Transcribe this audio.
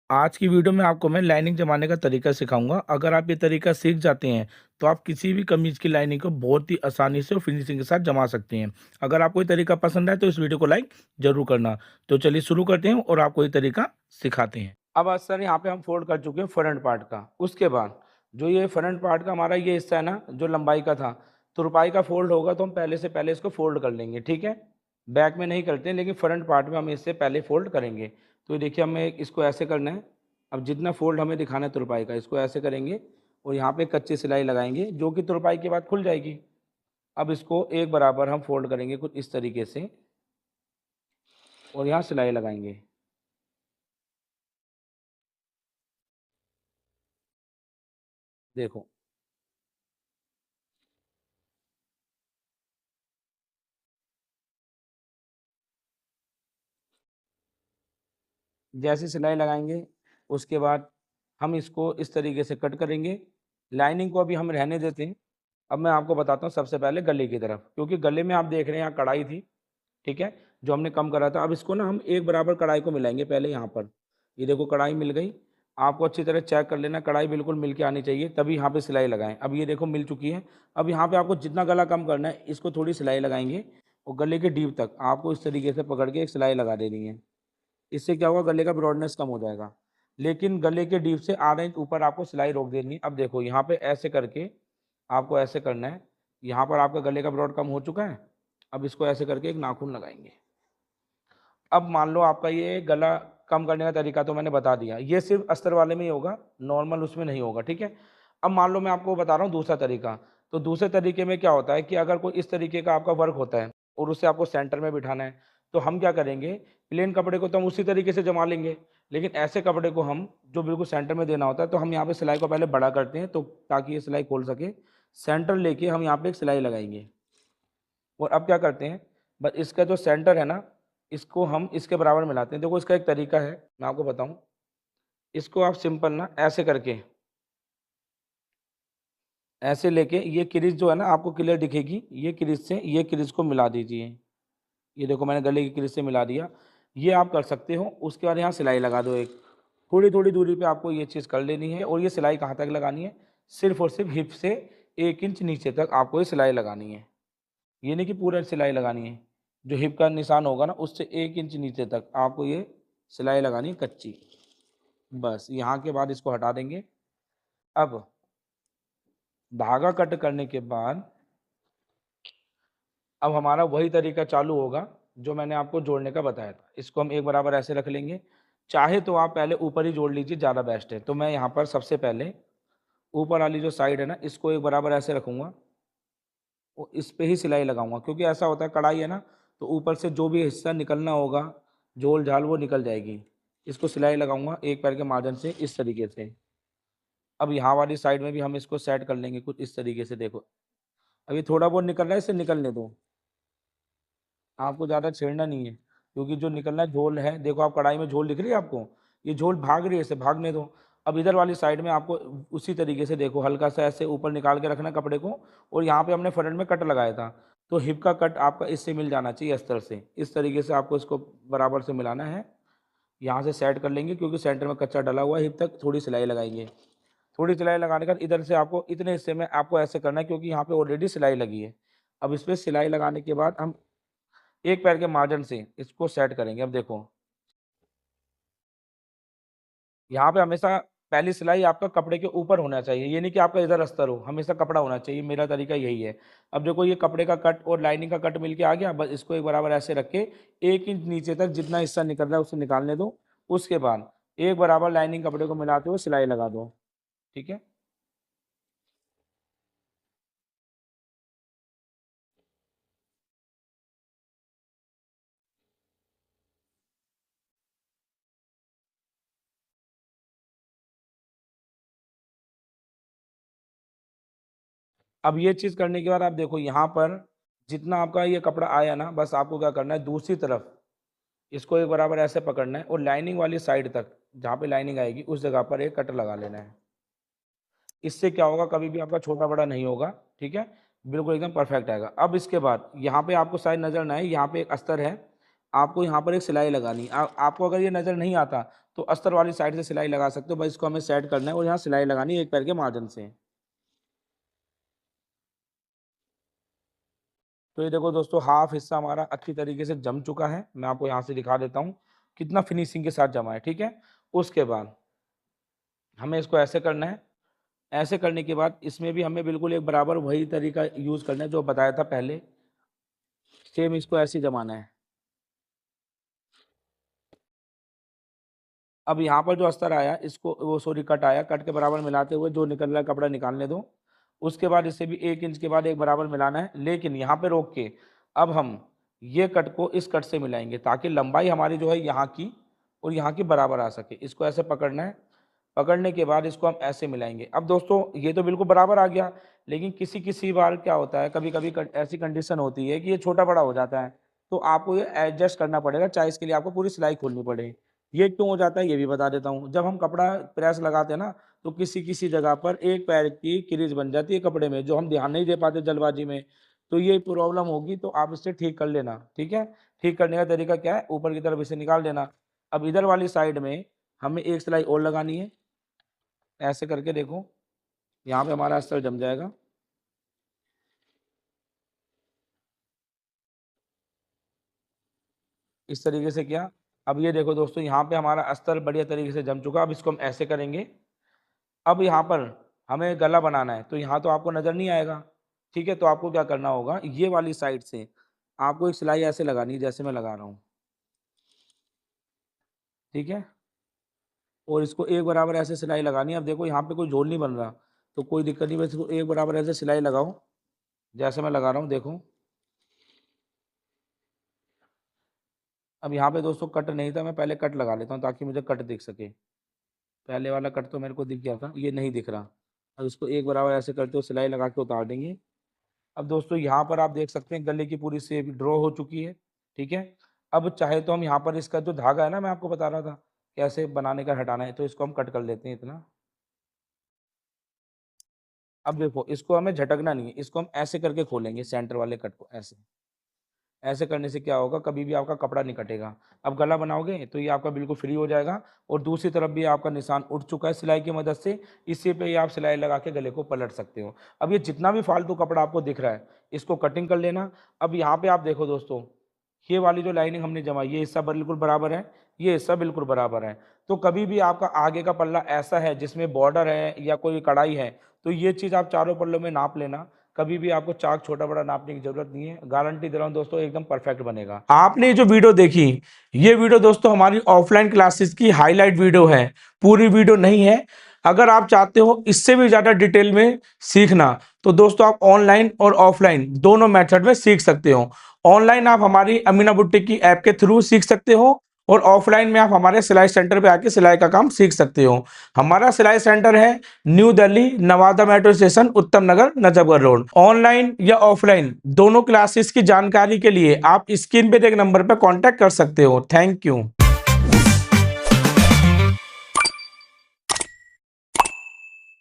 आज की वीडियो में आपको मैं लाइनिंग जमाने का तरीका सिखाऊंगा। अगर आप ये तरीका सीख जाते हैं तो आप किसी भी कमीज की लाइनिंग को बहुत ही आसानी से और फिनिशिंग के साथ जमा सकते हैं। अगर आपको ये तरीका पसंद आए तो इस वीडियो को लाइक जरूर करना। तो चलिए शुरू करते हैं और आपको ये तरीका सिखाते हैं। अब सर यहाँ पे हम फोल्ड कर चुके हैं फ्रंट पार्ट का। उसके बाद जो ये फ्रंट पार्ट का हमारा ये हिस्सा है ना, जो लंबाई का था, तुरपाई का फोल्ड होगा तो हम पहले से पहले इसको फोल्ड कर लेंगे। ठीक है, बैक में नहीं करते हैं, लेकिन फ्रंट पार्ट में हम इससे पहले फोल्ड करेंगे। तो देखिए हमें इसको ऐसे करना है। अब जितना फोल्ड हमें दिखाना है तुरपाई का, इसको ऐसे करेंगे और यहाँ पे कच्ची सिलाई लगाएंगे जो कि तुरपाई के बाद खुल जाएगी। अब इसको एक बराबर हम फोल्ड करेंगे कुछ इस तरीके से और यहाँ सिलाई लगाएंगे। देखो, जैसे सिलाई लगाएंगे उसके बाद हम इसको इस तरीके से कट करेंगे। लाइनिंग को अभी हम रहने देते हैं। अब मैं आपको बताता हूँ सबसे पहले गले की तरफ, क्योंकि गले में आप देख रहे हैं यहाँ कढ़ाई थी। ठीक है, जो हमने कम करा था। अब इसको ना हम एक बराबर कढ़ाई को मिलाएंगे पहले यहाँ पर। ये देखो कढ़ाई मिल गई। आपको अच्छी तरह चेक कर लेना, कढ़ाई बिल्कुल मिल के आनी चाहिए, तभी यहाँ पे सिलाई लगाएं। अब ये देखो मिल चुकी है। अब यहाँ पे आपको जितना गला कम करना है इसको थोड़ी सिलाई लगाएंगे और गले के डीप तक आपको इस तरीके से पकड़ के एक सिलाई लगा देनी है। इससे क्या होगा, गले का ब्रॉडनेस कम हो जाएगा। लेकिन गले के डीप से आधा इंच ऊपर आपको सिलाई रोक देनी है। अब देखो यहाँ पे ऐसे करके आपको ऐसे करना है। यहाँ पर आपका गले का ब्रॉड कम हो चुका है। अब इसको ऐसे करके एक नाखून लगाएंगे। अब मान लो आपका ये गला कम करने का तरीका तो मैंने बता दिया, ये सिर्फ अस्तर वाले में ही होगा, नॉर्मल उसमें नहीं होगा। ठीक है, अब मान लो मैं आपको बता रहा हूँ दूसरा तरीका। तो दूसरे तरीके में क्या होता है कि अगर कोई इस तरीके का आपका वर्क होता है और उसे आपको सेंटर में बिठाना है, तो हम क्या करेंगे, प्लेन कपड़े को तो हम उसी तरीके से जमा लेंगे। लेकिन ऐसे कपड़े को हम जो बिल्कुल सेंटर में देना होता है, तो हम यहाँ पे सिलाई को पहले बड़ा करते हैं तो ताकि ये सिलाई खोल सके। सेंटर लेके हम यहाँ पे एक सिलाई लगाएंगे और अब क्या करते हैं, बस इसका जो सेंटर है ना, इसको हम इसके बराबर मिलाते हैं। देखो इसका एक तरीका है, मैं आपको बताऊं। इसको आप सिंपल ना ऐसे करके ऐसे लेके ये क्रीज जो है ना आपको क्लियर दिखेगी, ये क्रीज से ये क्रीज को मिला दीजिए। ये देखो मैंने गले की क्रीज से मिला दिया। ये आप कर सकते हो। उसके बाद यहाँ सिलाई लगा दो एक। थोड़ी थोड़ी दूरी पे आपको ये चीज़ कर लेनी है। और ये सिलाई कहाँ तक लगानी है, सिर्फ और सिर्फ हिप से 1 इंच नीचे तक आपको ये सिलाई लगानी है। ये नहीं कि पूरा सिलाई लगानी है, जो हिप का निशान होगा ना उससे 1 इंच नीचे तक आपको ये सिलाई लगानी है कच्ची। बस यहाँ के बाद इसको हटा देंगे। अब धागा कट करने के बाद अब हमारा वही तरीका चालू होगा जो मैंने आपको जोड़ने का बताया था। इसको हम एक बराबर ऐसे रख लेंगे। चाहे तो आप पहले ऊपर ही जोड़ लीजिए, ज़्यादा बेस्ट है। तो मैं यहाँ पर सबसे पहले ऊपर वाली जो साइड है ना, इसको एक बराबर ऐसे रखूँगा और इस पे ही सिलाई लगाऊंगा, क्योंकि ऐसा होता है कढ़ाई है ना, तो ऊपर से जो भी हिस्सा निकलना होगा, झोल झाल, वो निकल जाएगी। इसको सिलाई लगाऊंगा एक पैर के मार्जिन से इस तरीके से। अब यहाँ वाली साइड में भी हम इसको सेट कर लेंगे कुछ इस तरीके से। देखो अभी थोड़ा बहुत निकल रहा है, इसे निकलने दो, आपको ज़्यादा छेड़ना नहीं है, क्योंकि जो निकलना है झोल है। देखो आप कढ़ाई में झोल दिख रही है आपको, ये झोल भाग रही है, इसे भागने दो। अब इधर वाली साइड में आपको उसी तरीके से देखो हल्का सा ऐसे ऊपर निकाल के रखना कपड़े को। और यहाँ पे हमने फ्रंट में कट लगाया था, तो हिप का कट आपका इससे मिल जाना चाहिए अस्तर से। इस तरीके से आपको इसको बराबर से मिलाना है। यहाँ से सेट कर लेंगे, क्योंकि सेंटर में कच्चा डला हुआ है। हिप तक थोड़ी सिलाई लगाएंगे। थोड़ी सिलाई लगाने के बाद इधर से आपको इतने हिस्से में आपको ऐसे करना है, क्योंकि यहाँ पे ऑलरेडी सिलाई लगी है। अब इस पर सिलाई लगाने के बाद हम एक पैर के मार्जिन से इसको सेट करेंगे। अब देखो यहाँ पे हमेशा पहली सिलाई आपका कपड़े के ऊपर होना चाहिए, ये नहीं कि आपका इधर अस्तर हो, हमेशा कपड़ा होना चाहिए। मेरा तरीका यही है। अब देखो ये कपड़े का कट और लाइनिंग का कट मिलके आ गया। बस इसको एक बराबर ऐसे रख के 1 इंच नीचे तक जितना हिस्सा निकल रहा है उसे निकालने दो। उसके बाद एक बराबर लाइनिंग कपड़े को मिलाते हुए सिलाई लगा दो। ठीक है, अब ये चीज़ करने के बाद आप देखो यहाँ पर जितना आपका ये कपड़ा आया ना, बस आपको क्या करना है, दूसरी तरफ इसको एक बराबर ऐसे पकड़ना है और लाइनिंग वाली साइड तक जहाँ पे लाइनिंग आएगी उस जगह पर एक कट लगा लेना है। इससे क्या होगा, कभी भी आपका छोटा बड़ा नहीं होगा। ठीक है, बिल्कुल एकदम परफेक्ट आएगा। अब इसके बाद यहाँ पे आपको शायद नजर ना आए, यहाँ पे एक अस्तर है, आपको यहाँ पर एक सिलाई लगानी है। आपको अगर ये नज़र नहीं आता तो अस्तर वाली साइड से सिलाई लगा सकते हो। बस इसको हमें सेट करना है और यहाँ सिलाई लगानी है एक पैर के मार्जिन से। तो ये देखो दोस्तों, हाफ हिस्सा हमारा अच्छी तरीके से जम चुका है। मैं आपको यहाँ से दिखा देता हूँ कितना फिनिशिंग के साथ जमा है। ठीक है, उसके बाद हमें इसको ऐसे करना है। ऐसे करने के बाद इसमें भी हमें बिल्कुल एक बराबर वही तरीका यूज करना है जो बताया था पहले। सेम इसको ऐसे ही जमाना है। अब यहाँ पर जो अस्तर आया इसको, वो सॉरी कट आया, कट के बराबर मिलाते हुए जो निकल रहा है कपड़ा निकालने दो। उसके बाद इसे भी 1 इंच के बाद एक बराबर मिलाना है, लेकिन यहाँ पे रोक के अब हम ये कट को इस कट से मिलाएंगे ताकि लंबाई हमारी जो है यहाँ की और यहाँ की बराबर आ सके। इसको ऐसे पकड़ना है। पकड़ने के बाद इसको हम ऐसे मिलाएंगे। अब दोस्तों ये तो बिल्कुल बराबर आ गया, लेकिन किसी किसी बार क्या होता है, कभी कभी ऐसी कंडीशन होती है कि ये छोटा बड़ा हो जाता है, तो आपको ये एडजस्ट करना पड़ेगा, चाहे इसके लिए आपको पूरी सिलाई खोलनी पड़े। ये क्यों हो जाता है ये भी बता देता हूँ। जब हम कपड़ा प्रेस लगाते हैं ना, तो किसी किसी जगह पर एक पैर की क्रीज बन जाती है कपड़े में, जो हम ध्यान नहीं दे पाते जल्दबाजी में। तो ये प्रॉब्लम होगी, तो आप इससे ठीक कर लेना। ठीक है, ठीक करने का तरीका क्या है, ऊपर की तरफ इसे निकाल देना। अब इधर वाली साइड में हमें एक सिलाई और लगानी है। ऐसे करके देखो, यहाँ पे हमारा अस्तर जम जाएगा। इस तरीके से किया। अब ये देखो दोस्तों, यहाँ पे हमारा अस्तर बढ़िया तरीके से जम चुका। अब इसको हम ऐसे करेंगे। अब यहाँ पर हमें गला बनाना है, तो यहाँ तो आपको नजर नहीं आएगा। ठीक है, तो आपको क्या करना होगा, ये वाली साइड से आपको एक सिलाई ऐसे लगानी है जैसे मैं लगा रहा हूँ। ठीक है, और इसको एक बराबर ऐसे सिलाई लगानी है। अब देखो यहाँ पे कोई झोल नहीं बन रहा, तो कोई दिक्कत नहीं, बस इसको एक बराबर ऐसे सिलाई लगाओ जैसे मैं लगा रहा हूँ। देखो, अब यहाँ पे दोस्तों कट नहीं था, मैं पहले कट लगा लेता हूँ ताकि मुझे कट दिख सके। पहले वाला कट तो मेरे को दिख गया था, ये नहीं दिख रहा। अब इसको एक बराबर ऐसे करते हो सिलाई लगा के उतार देंगे। अब दोस्तों यहाँ पर आप देख सकते हैं गले की पूरी शेप ड्रॉ हो चुकी है। ठीक है, अब चाहे तो हम यहाँ पर इसका जो धागा है ना, मैं आपको बता रहा था कैसे बनाने का हटाना है, तो इसको हम कट कर लेते हैं इतना। अब देखो, इसको हमें झटकना नहीं है, इसको हम ऐसे करके खोलेंगे सेंटर वाले कट को। ऐसे ऐसे करने से क्या होगा, कभी भी आपका कपड़ा नहीं कटेगा। अब गला बनाओगे तो ये आपका बिल्कुल फ्री हो जाएगा। और दूसरी तरफ भी आपका निशान उठ चुका है सिलाई की मदद से। इसी पे ही आप सिलाई लगा के गले को पलट सकते हो। अब ये जितना भी फालतू कपड़ा आपको दिख रहा है, इसको कटिंग कर लेना। अब यहाँ पे आप देखो दोस्तों, ये वाली जो लाइनिंग हमने जमाई, ये हिस्सा बिल्कुल बराबर है, ये हिस्सा बिल्कुल बराबर है। तो कभी भी आपका आगे का पल्ला ऐसा है जिसमें बॉर्डर है या कोई कढ़ाई है, तो ये चीज़ आप चारों पल्लों में नाप लेना। कभी भी आपको चाक छोटा बड़ा नापने की जरूरत नहीं है। गारंटी दे रहा हूँ दोस्तों, एकदम परफेक्ट बनेगा। आपने जो वीडियो देखी, ये वीडियो दोस्तों हमारी ऑफलाइन क्लासेस की हाईलाइट वीडियो है, पूरी वीडियो नहीं है। अगर आप चाहते हो इससे भी ज़्यादा डिटेल में सीखना, तो दोस्तों आप ऑनलाइन और ऑफलाइन दोनों मेथड में सीख सकते हो। ऑनलाइन आप हमारी अमीना बुटीक की ऐप के थ्रू सीख सकते हो, और ऑफलाइन में आप हमारे सिलाई सेंटर पे आके सिलाई का काम सीख सकते हो। हमारा सिलाई सेंटर है new Delhi, Nawada metro station, उत्तम नगर, नजफगढ़ रोड। ऑनलाइन या ऑफलाइन दोनों क्लासेस की जानकारी के लिए आप स्क्रीन पे एक नंबर पर कॉन्टैक्ट कर सकते हो। Thank you.